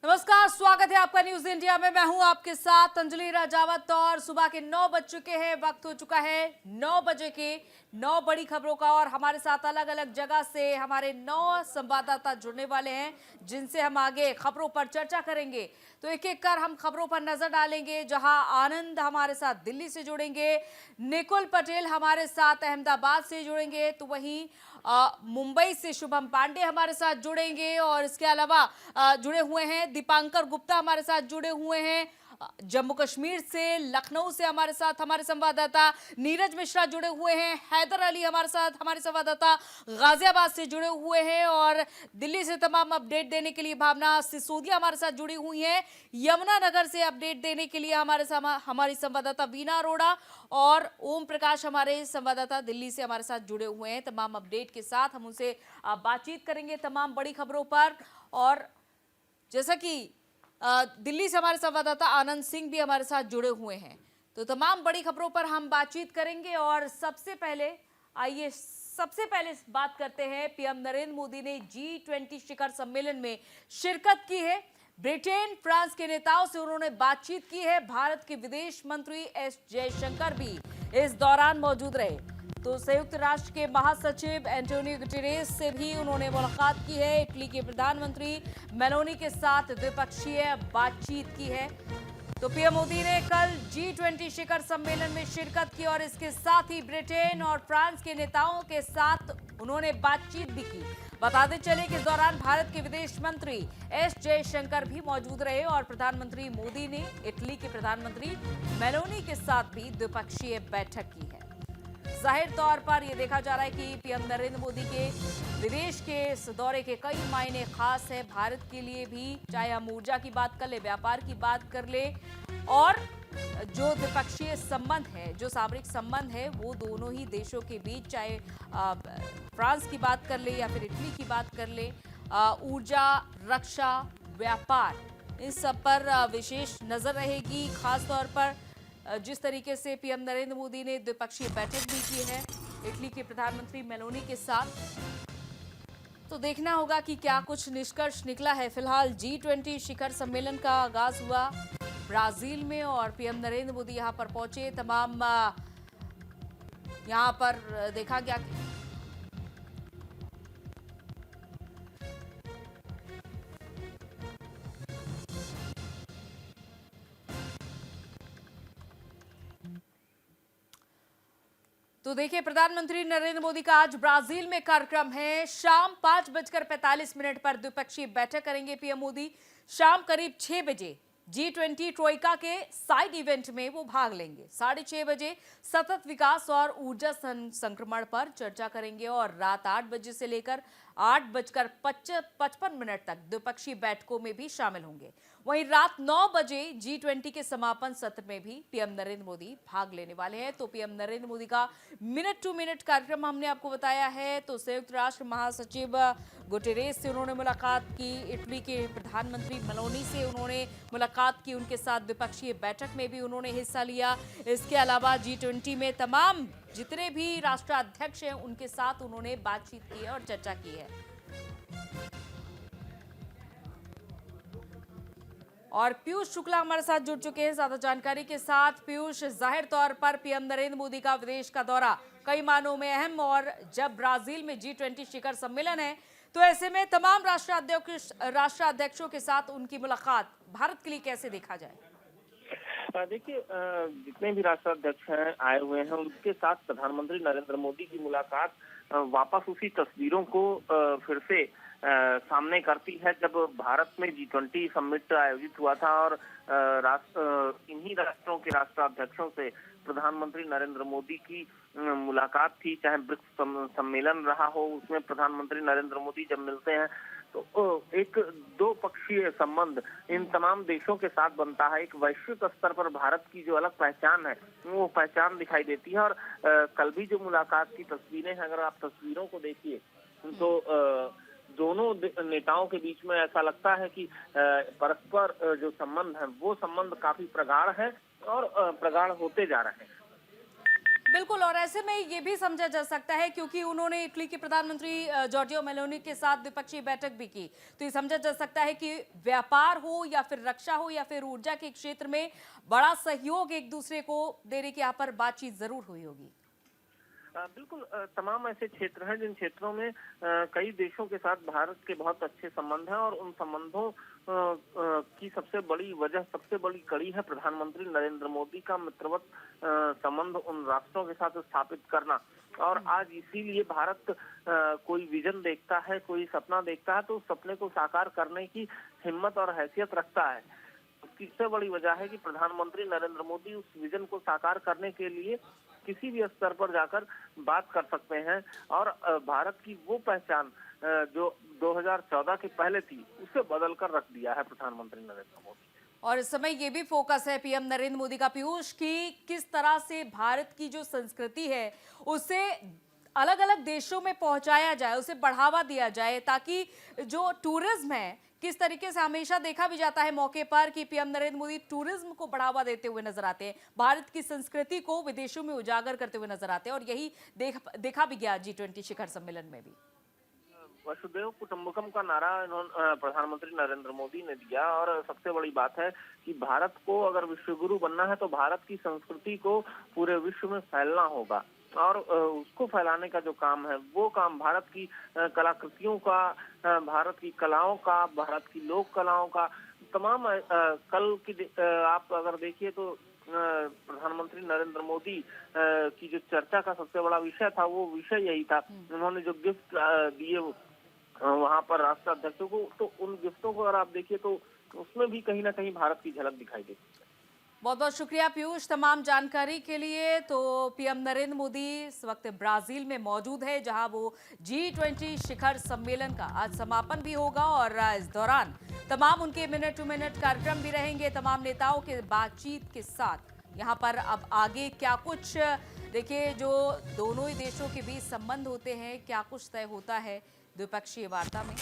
नमस्कार, स्वागत है आपका न्यूज इंडिया में। मैं हूं आपके साथ अंजलि राजावत और सुबह के 9 बज चुके हैं। वक्त हो चुका है 9 बजे के 9 बड़ी खबरों का और हमारे साथ अलग अलग जगह से हमारे 9 संवाददाता जुड़ने वाले हैं जिनसे हम आगे खबरों पर चर्चा करेंगे। तो एक एक कर हम खबरों पर नजर डालेंगे। जहां आनंद हमारे साथ दिल्ली से जुड़ेंगे, निकुल पटेल हमारे साथ अहमदाबाद से जुड़ेंगे, तो वहीं मुंबई से शुभम पांडे हमारे साथ जुड़ेंगे और इसके अलावा जुड़े हुए हैं दीपांकर गुप्ता हमारे साथ जुड़े हुए हैं। जम्मू कश्मीर से, लखनऊ से हमारे साथ हमारे संवाददाता नीरज मिश्रा जुड़े हुए हैं। हैदर अली हमारे साथ हमारे संवाददाता गाजियाबाद से जुड़े हुए हैं और दिल्ली से तमाम अपडेट देने के लिए भावना सिसोदिया हमारे साथ जुड़ी हुई हैं। यमुनानगर से अपडेट देने के लिए हमारी संवाददाता वीना अरोड़ा और ओम प्रकाश हमारे संवाददाता दिल्ली से हमारे साथ जुड़े हुए हैं। तमाम अपडेट के साथ हम उनसे बातचीत करेंगे तमाम बड़ी खबरों पर। और जैसा कि दिल्ली से हमारे संवाददाता आनंद सिंह भी हमारे साथ जुड़े हुए हैं, तो तमाम बड़ी खबरों पर हम बातचीत करेंगे। और सबसे पहले बात करते हैं, पीएम नरेंद्र मोदी ने G20 शिखर सम्मेलन में शिरकत की है। ब्रिटेन, फ्रांस के नेताओं से उन्होंने बातचीत की है। भारत के विदेश मंत्री एस जयशंकर भी इस दौरान मौजूद रहे। तो संयुक्त राष्ट्र के महासचिव एंटोनियो गुटेरेस से भी उन्होंने मुलाकात की है। इटली के प्रधानमंत्री मेलोनी के साथ द्विपक्षीय बातचीत की है। तो पीएम मोदी ने कल G20 शिखर सम्मेलन में शिरकत की और इसके साथ ही ब्रिटेन और फ्रांस के नेताओं के साथ उन्होंने बातचीत भी की। बताते चले कि इस दौरान भारत के विदेश मंत्री एस जयशंकर भी मौजूद रहे और प्रधानमंत्री मोदी ने इटली के प्रधानमंत्री मेलोनी के साथ भी द्विपक्षीय बैठक की है। जाहिर तौर पर यह देखा जा रहा है कि पीएम नरेंद्र मोदी के विदेश के इस दौरे के कई मायने खास है भारत के लिए भी, चाहे हम ऊर्जा की बात कर ले, व्यापार की बात कर ले और जो द्विपक्षीय संबंध है, जो सामरिक संबंध है वो दोनों ही देशों के बीच, चाहे फ्रांस की बात कर ले या फिर इटली की बात कर ले, ऊर्जा, रक्षा, व्यापार, इस सब पर विशेष नजर रहेगी। खास तौर पर जिस तरीके से पीएम नरेंद्र मोदी ने द्विपक्षीय बैठक भी की है इटली के प्रधानमंत्री मेलोनी के साथ, तो देखना होगा कि क्या कुछ निष्कर्ष निकला है। फिलहाल G20 शिखर सम्मेलन का आगाज हुआ ब्राजील में और पीएम नरेंद्र मोदी यहां पर पहुंचे। तमाम यहां पर देखा गया कि तो देखिए, प्रधानमंत्री नरेंद्र मोदी का आज ब्राजील में कार्यक्रम है। शाम 5:45 पर द्विपक्षीय बैठक करेंगे पीएम मोदी। शाम करीब 6 बजे G20 ट्रोइका के साइड इवेंट में वो भाग लेंगे। 6:30 बजे सतत विकास और ऊर्जा संक्रमण पर चर्चा करेंगे और रात 8 बजे से लेकर 8:55 तक द्विपक्षीय बैठकों में भी शामिल होंगे। वहीं रात 9 बजे G20 के समापन सत्र में भी पीएम नरेंद्र मोदी भाग लेने वाले हैं। तो पीएम नरेंद्र मोदी का मिनट टू मिनट कार्यक्रम हमने आपको बताया है। तो संयुक्त राष्ट्र महासचिव गुटेरेस से उन्होंने मुलाकात की, इटली के प्रधानमंत्री मेलोनी से उन्होंने मुलाकात की, उनके साथ द्विपक्षीय बैठक में भी उन्होंने हिस्सा लिया। इसके अलावा G20 में तमाम जितने भी राष्ट्राध्यक्ष हैं उनके साथ उन्होंने बातचीत की है और चर्चा की है। और पीयूष शुक्ला हमारे साथ जुड़ चुके हैं ज्यादा जानकारी के साथ। पीयूष, जाहिर तौर पर पीएम नरेंद्र मोदी का विदेश का दौरा कई मानों में अहम, और जब ब्राजील में G20 शिखर सम्मेलन है तो ऐसे में तमाम राष्ट्राध्यक्षों के साथ उनकी मुलाकात भारत के लिए कैसे देखा जाए? देखिए, जितने भी राष्ट्राध्यक्ष हैं आए हुए हैं उनके साथ प्रधानमंत्री नरेंद्र मोदी की मुलाकात वापस उसी तस्वीरों को फिर से सामने करती है जब भारत में G20 समिट आयोजित हुआ था और इन्हीं राष्ट्रों के राष्ट्राध्यक्षों से प्रधानमंत्री नरेंद्र मोदी की मुलाकात थी। चाहे ब्रिक्स सम्मेलन रहा हो, उसमें प्रधानमंत्री नरेंद्र मोदी जब मिलते हैं तो एक दो पक्षीय संबंध इन तमाम देशों के साथ बनता है। एक वैश्विक स्तर पर भारत की जो अलग पहचान है वो पहचान दिखाई देती है। और कल भी जो मुलाकात की तस्वीरें हैं, अगर आप तस्वीरों को देखिए तो दोनों नेताओं के बीच में ऐसा लगता है कि परस्पर जो संबंध है वो संबंध काफी प्रगाढ़ है और प्रगाढ़ होते जा रहे हैं। बिल्कुल, और ऐसे में ये भी समझा जा सकता है क्योंकि उन्होंने इटली के प्रधानमंत्री जॉर्जिया मेलोनी के साथ द्विपक्षीय बैठक भी की, तो ये समझा जा सकता है कि व्यापार हो या फिर रक्षा हो या फिर ऊर्जा के क्षेत्र में बड़ा सहयोग एक दूसरे को देने की यहाँ पर बातचीत जरूर हुई होगी। बिल्कुल, तमाम ऐसे क्षेत्र हैं जिन क्षेत्रों में कई देशों के साथ भारत के बहुत अच्छे संबंध हैं और उन संबंधों की सबसे बड़ी वजह, सबसे बड़ी कड़ी है प्रधानमंत्री नरेंद्र मोदी का मित्रवत संबंध उन राष्ट्रों के साथ स्थापित करना। और आज इसीलिए भारत कोई विजन देखता है, कोई सपना देखता है तो उस सपने को साकार करने की हिम्मत और हैसियत रखता है। उसकी सबसे बड़ी वजह है कि प्रधानमंत्री नरेंद्र मोदी उस विजन को साकार करने के लिए किसी भी स्तर पर जाकर बात कर सकते हैं और भारत की वो पहचान जो 2014 के पहले थी उसे बदल कर रख दिया है प्रधानमंत्री नरेंद्र मोदी। और इस समय ये भी फोकस है पीएम नरेंद्र मोदी का, पीयूष, कि किस तरह से भारत की जो संस्कृति है उसे अलग अलग देशों में पहुंचाया जाए, उसे बढ़ावा दिया जाए, ताकि जो टूरिज्म है, किस तरीके से हमेशा देखा भी जाता है मौके पर कि पीएम नरेंद्र मोदी टूरिज्म को बढ़ावा देते हुए नजर आते हैं, भारत की संस्कृति को विदेशों में उजागर करते हुए नजर आते हैं, और यही देखा भी गया G20 शिखर सम्मेलन में भी। वसुधैव कुटुंबकम का नारा प्रधानमंत्री नरेंद्र मोदी ने दिया और सबसे बड़ी बात है कि भारत को अगर विश्व गुरु बनना है तो भारत की संस्कृति को पूरे विश्व में फैलना होगा और उसको फैलाने का जो काम है वो काम भारत की कलाकृतियों का, भारत की कलाओं का, भारत की लोक कलाओं का, तमाम कल की आप अगर देखिए तो प्रधानमंत्री नरेंद्र मोदी की जो चर्चा का सबसे बड़ा विषय था वो विषय यही था। उन्होंने जो गिफ्ट दिए वहां पर राष्ट्राध्यक्षों को, तो उन गिफ्टों को अगर आप देखिए तो उसमें भी कहीं ना कहीं भारत की झलक दिखाई देती है। बहुत बहुत शुक्रिया पीयूष तमाम जानकारी के लिए। तो पीएम नरेंद्र मोदी इस वक्त ब्राजील में मौजूद है जहां वो G20 शिखर सम्मेलन का आज समापन भी होगा और इस दौरान तमाम उनके मिनट टू मिनट कार्यक्रम भी रहेंगे तमाम नेताओं के बातचीत के साथ। यहाँ पर अब आगे क्या कुछ, देखिए, जो दोनों ही देशों के बीच संबंध होते हैं, क्या कुछ तय होता है द्विपक्षीय वार्ता में।